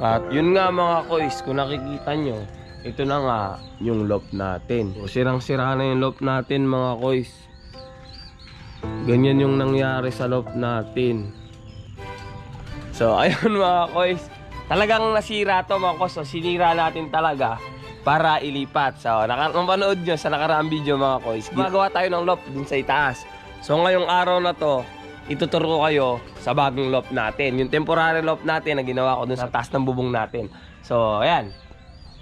At yun nga mga kois, kung nakikita nyo, ito na nga yung loft natin. So, sirang-sira na yung loft natin mga kois. Ganyan yung nangyari sa loft natin. So ayun mga kois, talagang nasira to mga kois. So sinira natin talaga para ilipat. So mapanood nyo sa nakaraang video mga kois, gumagawa tayo ng loft dun sa itaas. So ngayong araw na to, ituturo ko kayo sa bagong loft natin. Yung temporary loft natin na ginawa ko dun sa taas ng bubong natin. So ayan,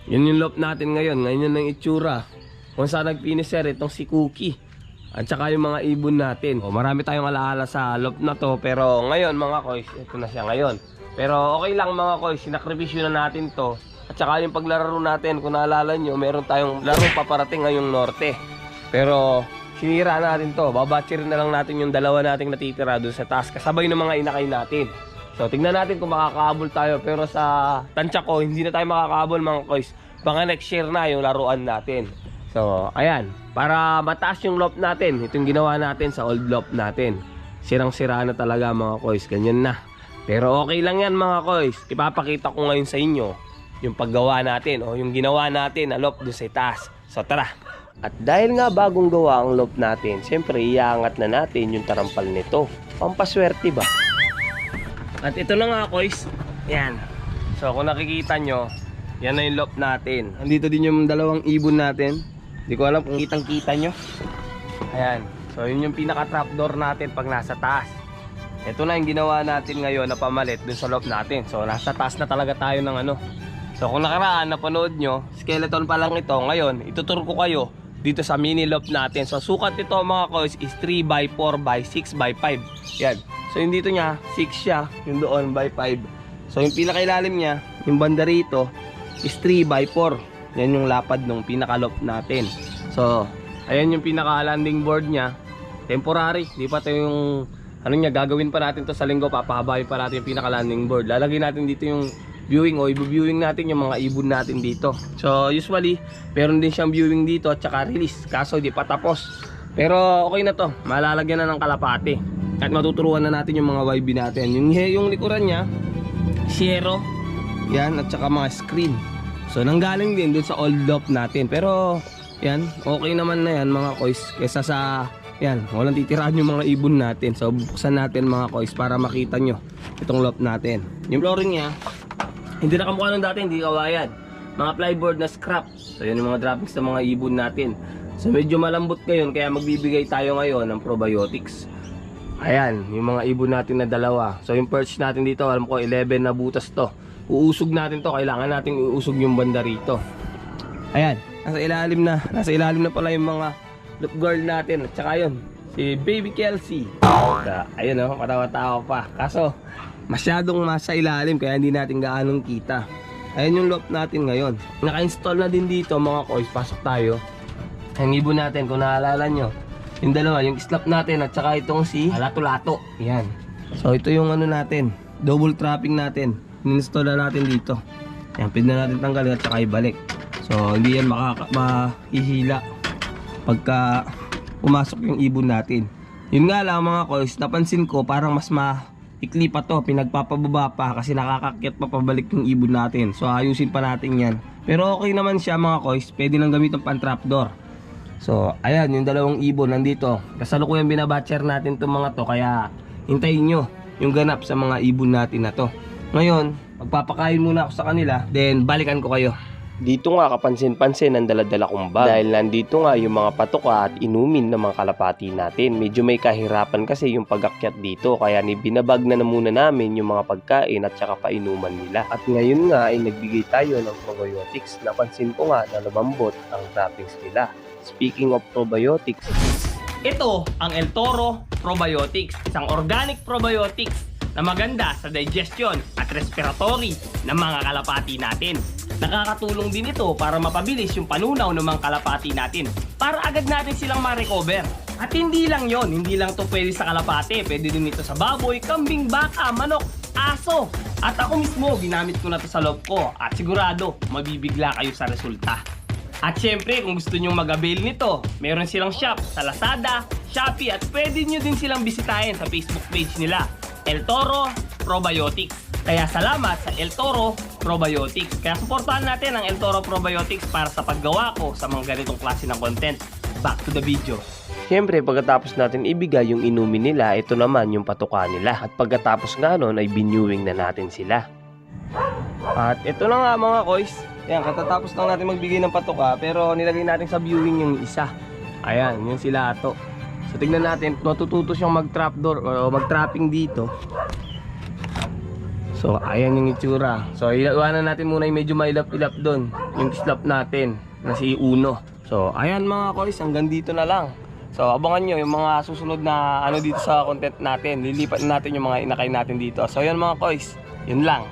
yun yung loft natin ngayon. Ngayon yun ang itsura kung saan nagpinisir itong si Cookie at saka yung mga ibon natin. Marami tayong alaala sa loft na to, pero ngayon mga kois, ito na siya ngayon. Pero okay lang mga kois, sinakripisyo na natin to. At saka yung paglalaro natin, kung naalala nyo, meron tayong larong paparating ngayong norte. Pero sinira natin to, babatcherin na lang natin yung dalawa nating natitira doon sa taas, kasabay ng mga inakay natin. So tignan natin kung makakahabol tayo, pero sa tansya ko, hindi na tayo makakahabol mga kois. Baka next year na yung laruan natin. So ayan, para mataas yung loft natin, itong ginawa natin sa old loft natin. Sirang-sira na talaga mga kois, ganyan na. Pero okay lang yan mga kois, ipapakita ko ngayon sa inyo yung paggawa natin o yung ginawa natin na loft doon sa itaas. So tara. At dahil nga bagong gawa ang loft natin, siyempre iangat na natin yung tarampal nito. Pampaswerte ba? At ito na nga kois, yan. So kung nakikita nyo, yan na yung loft natin. Andito din yung dalawang ibon natin. Hindi ko alam kung kitang-kita nyo. Ayan. So yun yung pinaka-trapdoor natin pag nasa taas. Ito na yung ginawa natin ngayon na pamalit dun sa loft natin. So nasa taas na talaga tayo ng ano. So kung nakaraan, napanood nyo, skeleton pa lang ito. Ngayon, ituturo ko kayo dito sa mini loft natin. So sukat ito mga kois is 3x4x6x5. Yan. So yung dito niya, 6 siya. Yung doon by 5. So yung pinakailalim niya, yung banda rito is 3x4. Yan yung lapad ng pinaka-loft natin. So, ayan yung pinaka-landing board niya. Temporary. Di pa ito yung ano niya, gagawin pa natin to sa linggo. Papahabayin pa natin yung pinaka-landing board. Lalagay natin dito yung viewing o i-viewing natin yung mga ibon natin dito. So, usually, meron din siyang viewing dito at saka release. Kaso, di pa tapos. Pero, okay na to. Malalagyan na ng kalapate. At matuturuan na natin yung mga YB natin. Yung likuran niya, zero. Yan, at saka mga screen. So nanggaling din dun sa old loft natin. Pero yan, okay naman na yan mga kois. Kesa sa yan, walang titiraan yung mga ibon natin. So buksan natin mga kois para makita nyo itong loft natin. Yung flooring niya, hindi na kamukha nung dati, hindi kawayan. Mga plyboard na scrap. So yan yung mga droppings ng mga ibon natin. So medyo malambot ngayon, kaya magbibigay tayo ngayon ng probiotics. Ayan, yung mga ibon natin na dalawa. So yung perch natin dito, alam ko 11 na butas to. Uusog natin to, kailangan natin uusog yung banda rito. Ayan, nasa ilalim na pala yung mga loop guard natin. At saka yun, si Baby Kelsey. Ayun o, patawa-tawa pa. Kaso, masyadong masa ilalim, kaya hindi natin gaanong kita. Ayan yung loft natin ngayon. Naka-install na din dito mga kois, pasok tayo. Ang ibon natin, kung naalala nyo, yung dalawa, yung slap natin at saka itong si Lato-Lato. Ayan. So ito yung ano natin, double trapping natin. Install na natin dito. Ayan, pwede na natin tanggalin at saka ibalik. So hindi yan mahihila pagka pumasok yung ibon natin. Yun nga lang mga kois, napansin ko parang mas maikli pa to, pinagpapababa pa kasi nakakakyat pa pabalik yung ibon natin. So ayusin pa natin yan. Pero okay naman siya mga kois, pwede nang gamitin pang trapdoor. So ayan, yung dalawang ibon nandito. Kasalukuyan binabatcher natin itong mga to, kaya hintayin nyo yung ganap sa mga ibon natin na to. Ngayon, magpapakain muna ako sa kanila, then balikan ko kayo. Dito nga kapansin-pansin ang daladala kong bag. Dahil nandito nga yung mga patoka at inumin ng mga kalapati natin. Medyo may kahirapan kasi yung pag-akyat dito, kaya binabag na muna namin yung mga pagkain at saka painuman nila. At ngayon nga ay nagbigay tayo ng probiotics. Napansin ko nga na lumambot ang droppings nila. Speaking of probiotics, ito ang El Toro Probiotics, isang organic probiotics na maganda sa digestion at respiratory ng mga kalapati natin. Nakakatulong din ito para mapabilis yung panunaw ng mga kalapati natin para agad natin silang ma-recover. At hindi lang yon, hindi lang to pwede sa kalapati, pwede din ito sa baboy, kambing, baka, manok, aso. At ako mismo, ginamit ko na to sa loob ko at sigurado mabibigla kayo sa resulta. At syempre, kung gusto nyo mag-avail nito, meron silang shop sa Lazada, Shopee at pwede nyo din silang bisitahin sa Facebook page nila, El Toro Probiotics. Kaya salamat sa El Toro Probiotics. Kaya suportahan natin ang El Toro Probiotics para sa paggawa ko sa mga ganitong klase ng content. Back to the video. Siyempre, pagkatapos natin ibigay yung inumin nila, ito naman yung patuka nila. At pagkatapos nga nun, ay binyuwing na natin sila. At ito na nga mga koys. Ayan, katatapos lang natin magbigay ng patuka, pero nilagay natin sa viewing yung isa. Ayan, yung sila ato. So tignan natin, matututo siyang mag-trapdoor o mag-trapping dito. So ayan yung itsura. So iwanan natin muna yung medyo mailap-ilap doon, yung slap natin na si Uno. So ayan mga koys, hanggang dito na lang. So abangan nyo yung mga susunod na ano dito sa content natin. Lilipat natin yung mga inakay natin dito. So yun mga koys, yun lang.